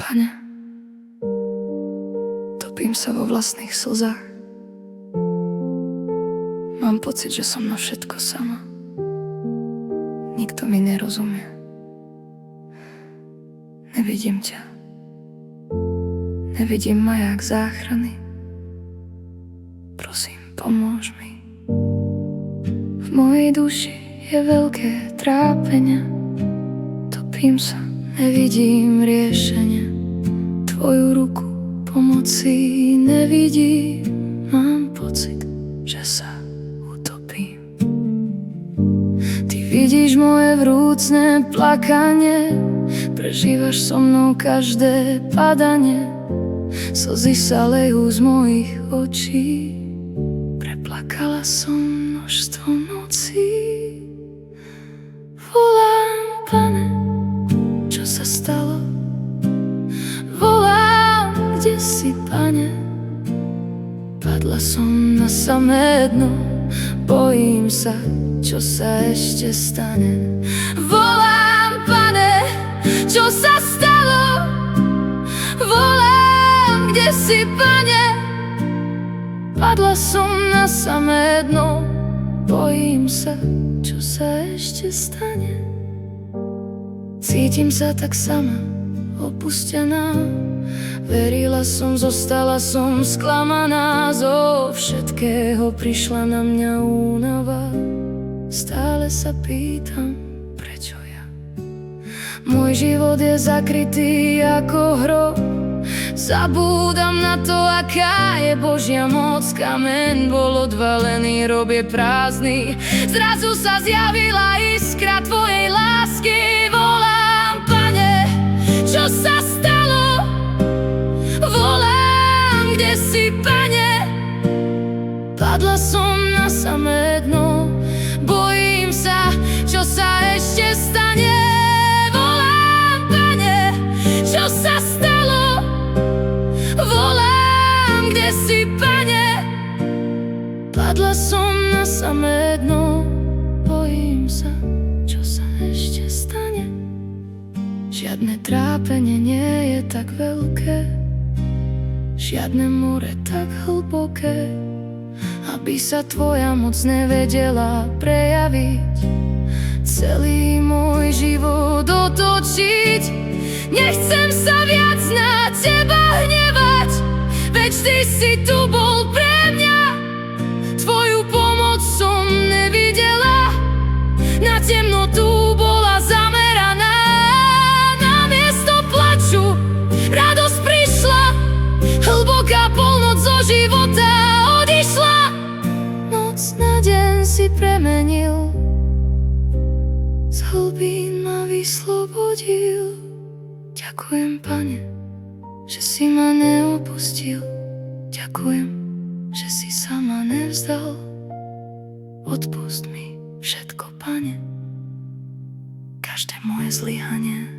Pane, topím sa vo vlastných slzách. Mám pocit, že som na všetko sama. Nikto mi nerozumie. Nevidím ťa. Nevidím maják záchrany. Prosím, pomôž mi. V mojej duši je veľké trápenie. Topím sa, nevidím riešenia. Tvoju ruku pomoci nevidím. Mám pocit, že sa utopím. Ty vidíš moje vrúcne plakanie. Prežívaš so mnou každé padanie. Slzy sa lejú z mojich očí. Preplakala som množstvo nocí. Volám, Pane, čo sa stalo? Volám, kde si, Pane? Padla som na samé dno. Bojím sa, čo sa ešte stane. Volám, Pane, čo sa stalo? Volám, kde si, Pane? Padla som na samé dno. Bojím sa, čo sa ešte stane. Cítim sa tak sama, opustená. Verila som, zostala som sklamaná. Zo všetkého prišla na mňa únava. Stále sa pýtam, prečo ja? Môj život je zakrytý ako hrob. Zabúdam na to, aká je Božia moc. Kameň bol odvalený, rob je prázdny. Zrazu sa zjavila iskra tvojej lásky. Volám, Pane, čo sa stalo? Volám, kde si, Pane? Padla som na samé dno. Bojím sa, čo sa ešte stane. Volám, Pane, čo sa stalo? Volám, kde si, Pane? Padla som na samé dno. Bojím sa, čo sa ešte stane. Žiadne trápenie nie je tak veľké, žiadne more tak hlboké, aby sa tvoja moc nevedela prejaviť. Celý môj život otočiť. Nechcem sa viac na teba hnevať, veď ty si tu bol pre mňa. Tvoju pomoc som nevidela, na temnotu bola zameraná. Namiesto plaču radosť prišla, hlboká polnoc zo života odišla. Noc na deň si premenil, z hlbín ma vyslobodil. Ďakujem, Pane, že si ma neopustil. Ďakujem, že si sa ma nevzdal. Odpusť mi všetko, Pane, každé moje zlyhanie.